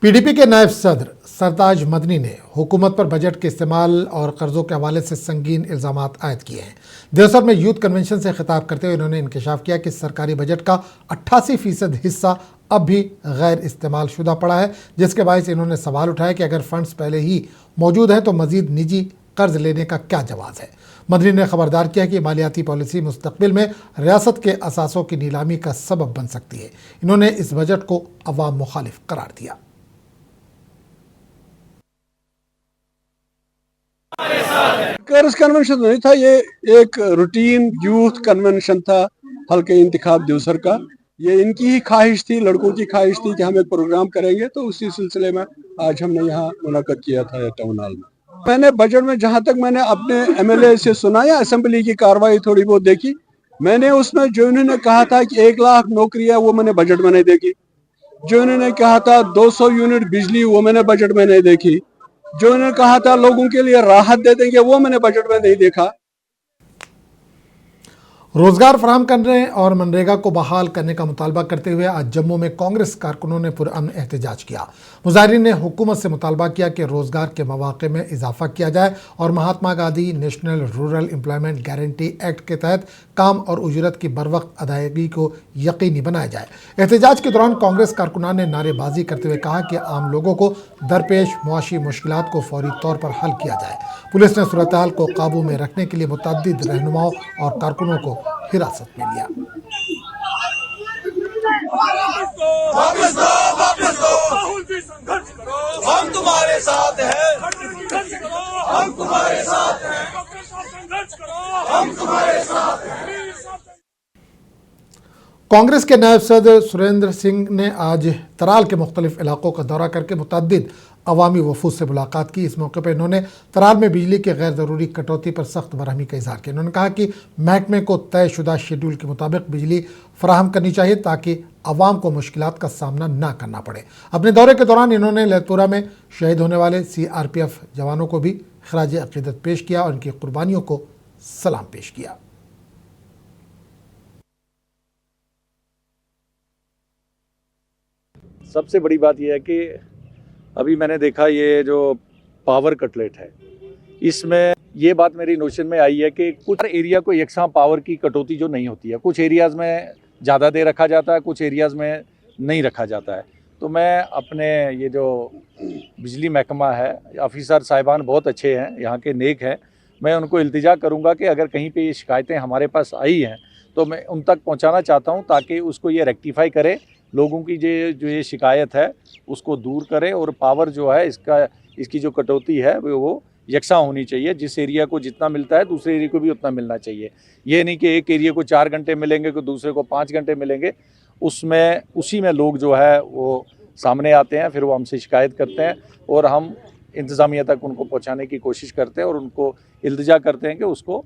PDP के नायब सदर सरताज मदनी ने हुकूमत पर बजट के इस्तेमाल और कर्जों के हवाले से संगीन इल्जामात आयद किए हैं। देवसर में यूथ कन्वेंशन से खिताब करते हुए उन्होंने इंकशाफ किया कि सरकारी बजट का 88% हिस्सा अब भी गैर इस्तेमाल शुदा पड़ा है, जिसके बायस इन्होंने सवाल उठाया कि अगर फंड्स पहले ही मौजूद हैं तो मजीद निजी कर्ज लेने का क्या जवाब है। मदनी ने खबरदार किया कि मालियाती पॉलिसी मुस्तकबिल में रियासत के असासों की नीलामी का सबब बन सकती है। इन्होंने इस बजट को अवाम मुखालिफ करार दिया। कर्ज कन्वेंशन नहीं था, ये एक रूटीन यूथ कन्वेंशन था हल्के इंतखाब देवसर का। ये इनकी ही ख्वाहिश थी, लड़कों की ख्वाहिश थी कि हम एक प्रोग्राम करेंगे, तो उसी सिलसिले में आज हमने यहाँ मुनाकद किया था टाउन हॉल में। मैंने बजट में जहाँ तक मैंने अपने एमएलए से सुना या असेंबली की कार्रवाई थोड़ी बहुत देखी, मैंने उसमें जो इन्होंने कहा था कि 1 लाख नौकरियां, वो मैंने बजट में नहीं देखी। जो इन्होंने कहा था 200 यूनिट बिजली, वो मैंने बजट में नहीं देखी। जो उन्होंने कहा था लोगों के लिए राहत दे देंगे, वो मैंने बजट में नहीं देखा। रोजगार फराहम करने और मनरेगा को बहाल करने का मुतालबा करते हुए आज जम्मू में कांग्रेस कारकुनों ने पुरअमन एहतजाज किया। मुजाहिरीन ने हुकूमत से मुतालबा किया कि रोजगार के मौके में इजाफा किया जाए और Mahatma Gandhi national rural employment guarantee act के तहत काम और उजरत की बरवक्त अदायगी को यकीनी बनाया जाए। एहतजाज के दौरान कांग्रेस कारकुनान ने नारेबाजी करते हुए कहा कि आम लोगों को दरपेश मुआशी मुश्किलात को फौरी तौर पर हल किया जाए। पुलिस ने सूरत हाल को काबू में रखने के लिए मुतअद्दिद रहनुमाओं और कारकुनों को हिरासत में लिया। वापस दो, हम तुम्हारे साथ हैं, हम तुम्हारे साथ हैं, हम तुम्हारे साथ हैं। कांग्रेस के नायब सदर सुरेंद्र सिंह ने आज तराल के मुख्तलिफ इलाकों का दौरा करके मुतअद्दिद अवामी वफूद से मुलाकात की। इस मौके पर इन्होंने तराल में बिजली के गैर ज़रूरी कटौती पर सख्त बरहमी का इजहार किया। इन्होंने कहा कि महकमे को तयशुदा शेड्यूल के मुताबिक बिजली फराहम करनी चाहिए ताकि अवाम को मुश्किलात का सामना ना करना पड़े। अपने दौरे के दौरान इन्होंने लहतपुरा में शहीद होने वाले CRPF जवानों को भी खराज अकीदत पेश किया और उनकी कुर्बानियों को सलाम पेश किया। सबसे बड़ी बात यह है कि अभी मैंने देखा ये जो पावर कटलेट है, इसमें ये बात मेरी नोशन में आई है कि कुछ एरिया को यकसां पावर की कटौती जो नहीं होती है, कुछ एरियाज़ में ज़्यादा देर रखा जाता है, कुछ एरियाज़ में नहीं रखा जाता है। तो मैं अपने ये जो बिजली महकमा है, ऑफिसर साहिबान बहुत अच्छे हैं, यहाँ के नेक हैं, मैं उनको इल्तिजा करूँगा कि अगर कहीं पर ये शिकायतें हमारे पास आई हैं तो मैं उन तक पहुँचाना चाहता हूँ ताकि उसको ये रेक्टिफाई करे, लोगों की जो ये शिकायत है उसको दूर करें और पावर जो है इसकी जो कटौती है वो यकसां होनी चाहिए। जिस एरिया को जितना मिलता है दूसरे एरिया को भी उतना मिलना चाहिए। ये नहीं कि एक एरिया को 4 घंटे मिलेंगे तो दूसरे को 5 घंटे मिलेंगे। उसी में लोग जो है वो सामने आते हैं, फिर वो हमसे शिकायत करते हैं और हम इंतज़ामिया तक उनको पहुँचाने की कोशिश करते हैं और उनको इल्तिजा करते हैं कि उसको।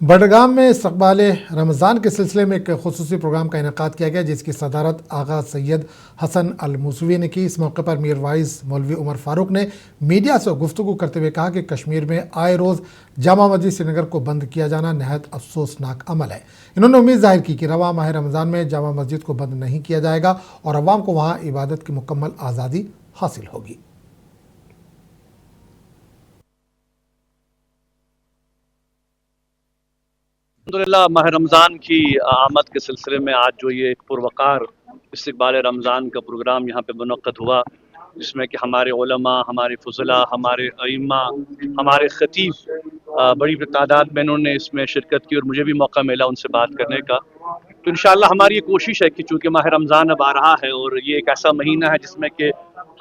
बडगाम में इस्तक़बाल रमज़ान के सिलसिले में एक खुसूसी प्रोग्राम का इनेकाद किया गया, जिसकी सदारत आगा सैयद हसन अल मूसवी ने की। इस मौके पर मीर वाइस मौलवी उमर फारूक ने मीडिया से गुफ्तगू करते हुए कहा कि कश्मीर में आए रोज़ जामा मस्जिद श्रीनगर को बंद किया जाना नहायत अफसोसनाक अमल है। इन्होंने उम्मीद जाहिर की कि रवा माह रमज़ान में जामा मस्जिद को बंद नहीं किया जाएगा और अवाम को वहाँ इबादत की मुकम्मल आज़ादी हासिल होगी। अल्हम्दुलिल्लाह माह रमज़ान की आमद के सिलसिले में आज जो ये एक पुरवकार इस्तक़बाल रमज़ान का प्रोग्राम यहाँ पे मुनक़्क़द हुआ, जिसमें कि हमारे उलमा, हमारे फुज़ला, हमारे अइम्मा, हमारे ख़तीब बड़ी तादाद में इन्होंने इसमें शिरकत की और मुझे भी मौका मिला उनसे बात करने का। तो इंशाअल्लाह हमारी ये कोशिश है कि चूँकि माह रमज़ान अब आ रहा है और ये एक ऐसा महीना है जिसमें कि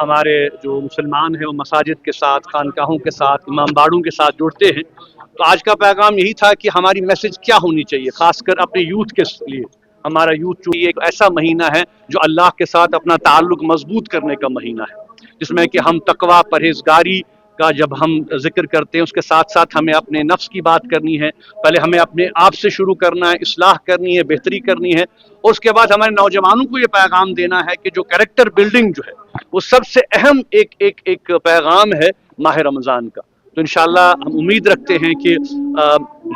हमारे जो मुसलमान हैं वो मसाजिद के साथ, खानकाहों के साथ, इमाम बाड़ों के साथ जुड़ते हैं। तो आज का पैगाम यही था कि हमारी मैसेज क्या होनी चाहिए, खासकर अपने यूथ के लिए। हमारा यूथ जो एक ऐसा महीना है जो अल्लाह के साथ अपना ताल्लुक मजबूत करने का महीना है, जिसमें कि हम तकवा, परहेजगारी का जब हम जिक्र करते हैं उसके साथ साथ हमें अपने नफ्स की बात करनी है। पहले हमें अपने आप से शुरू करना है, इस्लाह करनी है, बेहतरी करनी है और उसके बाद हमारे नौजवानों को ये पैगाम देना है कि जो कैरेक्टर बिल्डिंग जो है वो सबसे अहम एक पैगाम है माह रमज़ान का। तो इंशाअल्लाह हम उम्मीद रखते हैं कि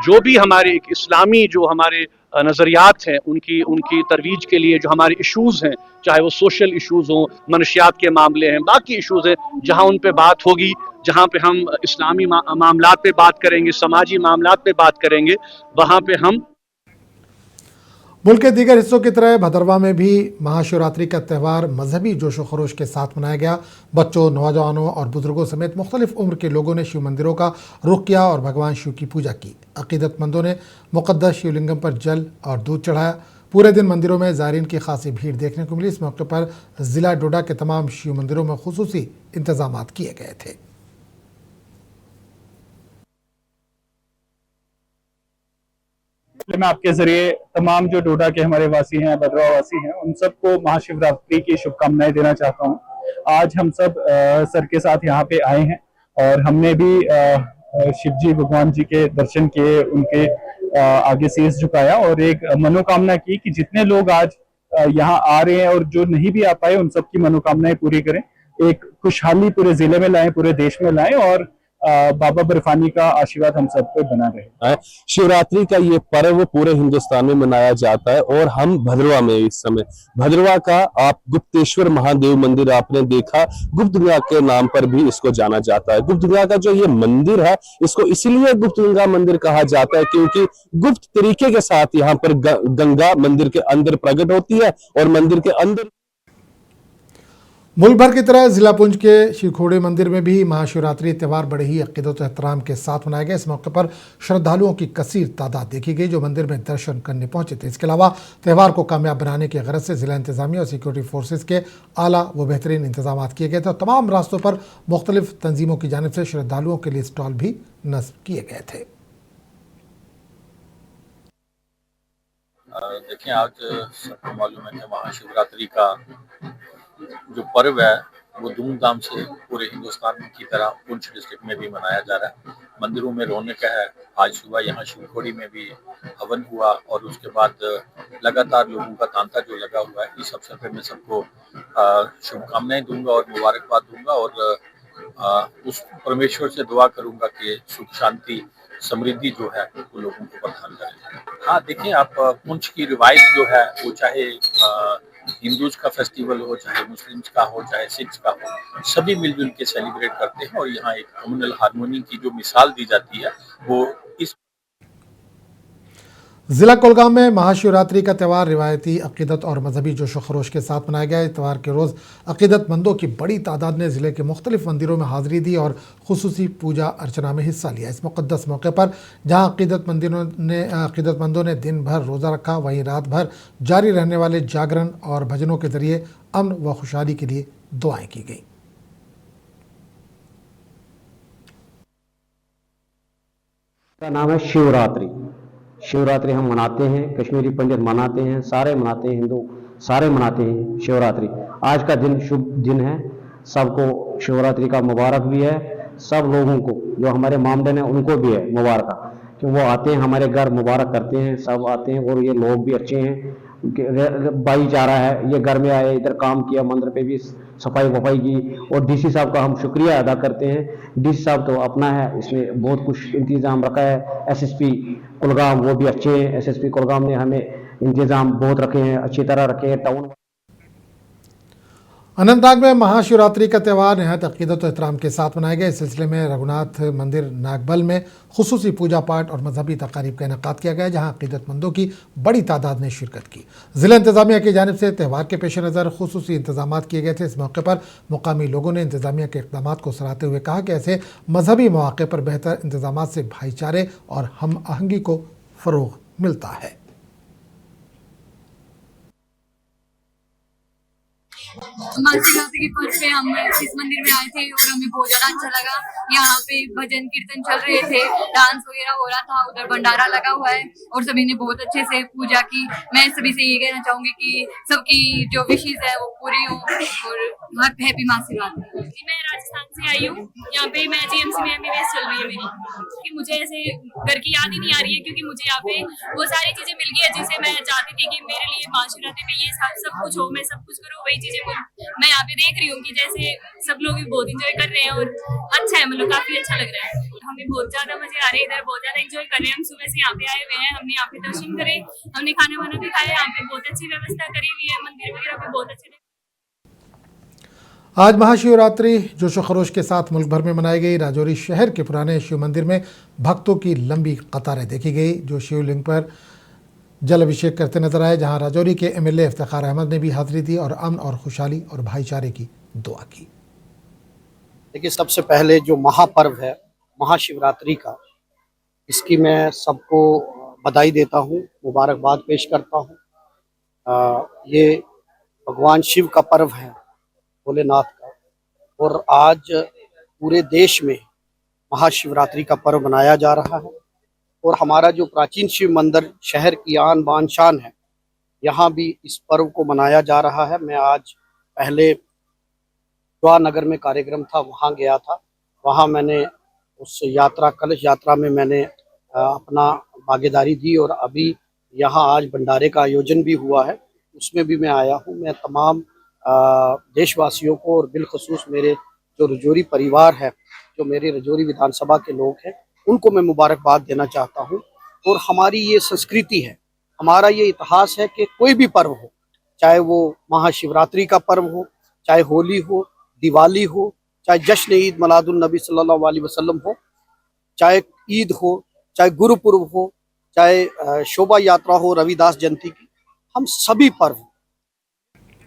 जो भी हमारे एक इस्लामी जो हमारे नज़रियात हैं उनकी तरवीज के लिए जो हमारे इशूज़ हैं, चाहे वो सोशल इश्यूज हों, मनशियात के मामले हैं, बाकी इश्यूज हैं, जहाँ उन पे बात होगी, जहाँ पे हम इस्लामी मामलात पे बात करेंगे, समाजी मामलात पे बात करेंगे, वहाँ पे हम। मुल्क के दीगर हिस्सों की तरह भदरवा में भी महाशिवरात्रि का त्यौहार मजहबी जोशो खरोश के साथ मनाया गया। बच्चों, नौजवानों और बुजुर्गों समेत मुख्तलिफ उम्र के लोगों ने शिव मंदिरों का रुख किया और भगवान शिव की पूजा की। अकीदतमंदों ने मुक़द्दस शिवलिंगम पर जल और दूध चढ़ाया। पूरे दिन मंदिरों में ज़ायरीन की खासी भीड़ देखने को मिली। इस मौके पर ज़िला डोडा के तमाम शिव मंदिरों में खुसूसी इंतजाम किए गए थे। मैं आपके जरिए तमाम जो डोडा के हमारे वासी हैं, भद्रवा वासी हैं, उन सबको महाशिवरात्रि की शुभकामनाएं देना चाहता हूं। आज हम सब सर के साथ यहाँ पे आए हैं और हमने भी शिव जी भगवान जी के दर्शन किए, उनके आगे शीश झुकाया और एक मनोकामना की कि जितने लोग आज यहाँ आ रहे हैं और जो नहीं भी आ पाए उन सबकी मनोकामनाएं पूरी करें, एक खुशहाली पूरे जिले में लाएं, पूरे देश में लाएं और बाबा बर्फानी का आशीर्वाद हम सब पे बना रहे। शिवरात्रि का ये पर्व पूरे हिंदुस्तान में मनाया जाता है और हम भद्रवा में इस समय, भद्रवा का आप गुप्तेश्वर महादेव मंदिर आपने देखा, गुप्त गंगा के नाम पर भी इसको जाना जाता है। गुप्त गंगा का जो ये मंदिर है, इसको इसलिए गुप्त गंगा मंदिर कहा जाता है क्योंकि गुप्त तरीके के साथ यहाँ पर गंगा मंदिर के अंदर प्रकट होती है और मंदिर के अंदर। मुल्क भर की तरह जिला पुंछ के शिवखोड़ी मंदिर में भी महाशिवरात्रि त्यौहार बड़े ही अकीदत और एहतराम के साथ मनाया गया। इस मौके पर श्रद्धालुओं की कसीर तादाद देखी गई जो मंदिर में दर्शन करने पहुंचे थे। इसके अलावा त्यौहार को कामयाब बनाने की गरज से जिला इंतजामिया और सिक्योरिटी फोर्सेज के आला व बेहतरीन इंतजाम किए गए थे और तमाम रास्तों पर मुख्तलिफ तंजीमों की जानिब से श्रद्धालुओं के लिए स्टॉल भी नस्ब किए गए थे। देखिए, आज सबको मालूम है कि महाशिवरात्रि का जो पर्व है वो धूमधाम से पूरे हिंदुस्तान की तरह पुंछ डिस्ट्रिक्ट में भी मनाया जा रहा है। मंदिरों में रौनक है। आज सुबह यहाँ शिवखोड़ी में भी हवन हुआ और उसके बाद लगातार लोगों का तांता जो लगा हुआ है। इस अवसर पर मैं सबको शुभकामनाएं दूंगा और मुबारकबाद दूंगा और उस परमेश्वर से दुआ करूंगा कि सुख शांति समृद्धि जो है वो लोगों को प्रदान करे। हाँ, देखिए, आप पुंछ की रिवायत जो है वो चाहे हिंदूज का फेस्टिवल हो, चाहे मुस्लिम्स का हो, चाहे सिख्स का हो, सभी मिलजुल के सेलिब्रेट करते हैं और यहाँ एक कम्युनल हार्मोनी की जो मिसाल दी जाती है वो इस। जिला कुलगाम में महाशिवरात्रि का त्यौहार रिवायती अकीदत और मजहबी जोशो खरोश के साथ मनाया गया। त्यौहार के रोज़ अकीदतमंदों की बड़ी तादाद ने ज़िले के मुख्तलिफ मंदिरों में हाज़िरी दी और खुसूसी पूजा अर्चना में हिस्सा लिया। इस मुक़द्दस मौके पर जहाँ अकीदतमंदों ने दिन भर रोज़ा रखा, वहीं रात भर जारी रहने वाले जागरण और भजनों के ज़रिए अमन व खुशहाली के लिए दुआएँ की गई। का नाम है शिवरात्रि। शिवरात्रि हम मनाते हैं, कश्मीरी पंडित मनाते हैं, सारे मनाते हैं, हिंदू सारे मनाते हैं शिवरात्रि। आज का दिन शुभ दिन है, सबको शिवरात्रि का मुबारक भी है। सब लोगों को जो हमारे मामदन है उनको भी है मुबारक कि वो आते हैं हमारे घर, मुबारक करते हैं, सब आते हैं और ये लोग भी अच्छे हैं। भाईचारा है, ये घर में आए, इधर काम किया, मंदिर पे भी सफाई वफाई की और डीसी साहब का हम शुक्रिया अदा करते हैं। डीसी साहब तो अपना है, इसने बहुत कुछ इंतजाम रखा है। एसएसपी कुलगाम वो भी अच्छे हैं, एसएसपी कुलगाम ने हमें इंतजाम बहुत रखे हैं, अच्छी तरह रखे हैं। टाउन अनंतनाग में महाशिवरात्रि का त्यौहार नहायत अकीदत और एहतराम के साथ मनाया गया। इस सिलसिले में रघुनाथ मंदिर नागबल में खुसूसी पूजा पाठ और मजहबी तकारीब का इनेकाद किया गया, जहां अकीदतमंदों की बड़ी तादाद ने शिरकत की। जिला इंतजामिया की जानिब से त्यौहार के पेश नज़र खुसूसी इंतजाम किए गए थे। इस मौके पर मुकामी लोगों ने इंतजामिया के इक़दाम को सराहते हुए कहा कि ऐसे मजहबी मौके पर बेहतर इंतजाम से भाईचारे और हम आहंगी को फ़रोग़ मिलता है। महाशिवरात्रि के पर्व पे हम इस मंदिर में आए थे और हमें बहुत ज्यादा अच्छा लगा। यहाँ पे भजन कीर्तन चल रहे थे, डांस वगैरह हो रहा था, उधर भंडारा लगा हुआ है और सभी ने बहुत अच्छे से पूजा की। मैं सभी से ये कहना चाहूंगी कि सबकी जो विशेष है वो पूरी हो और हैप्पी महाशिवरात्रि। मैं राजस्थान से आई हूँ, यहाँ पे मैं जीएमसी में MBBS चल रही है मेरी, कि मुझे ऐसे घर की याद ही नहीं आ रही है क्योंकि मुझे यहाँ पे वो सारी चीजें मिल गई है जिसे मैं चाहती थी कि मेरे लिए महाशिवरात्रि पे ये सब कुछ हो, मैं सब कुछ करूँ, वही चीजें मैं यहाँ पे देख रही हूँ कि जैसे सब लोग भी बहुत इंजॉय कर रहे हैं और अच्छा है, मतलब काफी अच्छा लग रहा है। हमें बहुत ज्यादा मजे आ रहे हैं, इधर बहुत ज्यादा एंजॉय कर रहे हैं। हम सुबह से यहाँ पे आए हुए हैं, हमने यहाँ पे दर्शन करे, हमने खाना वाना भी खाया। यहाँ पे बहुत अच्छी व्यवस्था करी हुई है, मंदिर वगैरह भी बहुत अच्छे। आज महाशिवरात्रि जोशो खरोश के साथ मुल्क भर में मनाई गई। राजौरी शहर के पुराने शिव मंदिर में भक्तों की लंबी कतारें देखी गई, जो शिवलिंग पर जल अभिषेक करते नजर आए। जहां राजौरी के एमएलए इफ्तिखार अहमद ने भी हाजिरी दी और अमन और खुशहाली और भाईचारे की दुआ की। देखिए, सबसे पहले जो महापर्व है महाशिवरात्रि का, इसकी मैं सबको बधाई देता हूँ, मुबारकबाद पेश करता हूँ। ये भगवान शिव का पर्व है, भोलेनाथ का, और आज पूरे देश में महाशिवरात्रि का पर्व मनाया जा रहा है। और हमारा जो प्राचीन शिव मंदिर शहर की आन बान शान है, यहाँ भी इस पर्व को मनाया जा रहा है। मैं आज पहले नगर में कार्यक्रम था, वहाँ गया था। वहाँ मैंने उस यात्रा, कलश यात्रा में मैंने अपना भागीदारी दी, और अभी यहाँ आज भंडारे का आयोजन भी हुआ है, उसमें भी मैं आया हूँ। मैं तमाम देशवासियों को और बिलखुसूस मेरे जो रजौरी परिवार है, जो मेरे रजौरी विधानसभा के लोग हैं, उनको मैं मुबारकबाद देना चाहता हूँ। और हमारी ये संस्कृति है, हमारा ये इतिहास है कि कोई भी पर्व हो, चाहे वो महाशिवरात्रि का पर्व हो, चाहे होली हो, दिवाली हो, चाहे जश्न ईद मिलादुन नबी सल्लल्लाहु अलैहि वसल्लम हो, चाहे ईद हो, चाहे गुरुपुरब हो, चाहे शोभा यात्रा हो रविदास जयंती की, हम सभी पर्व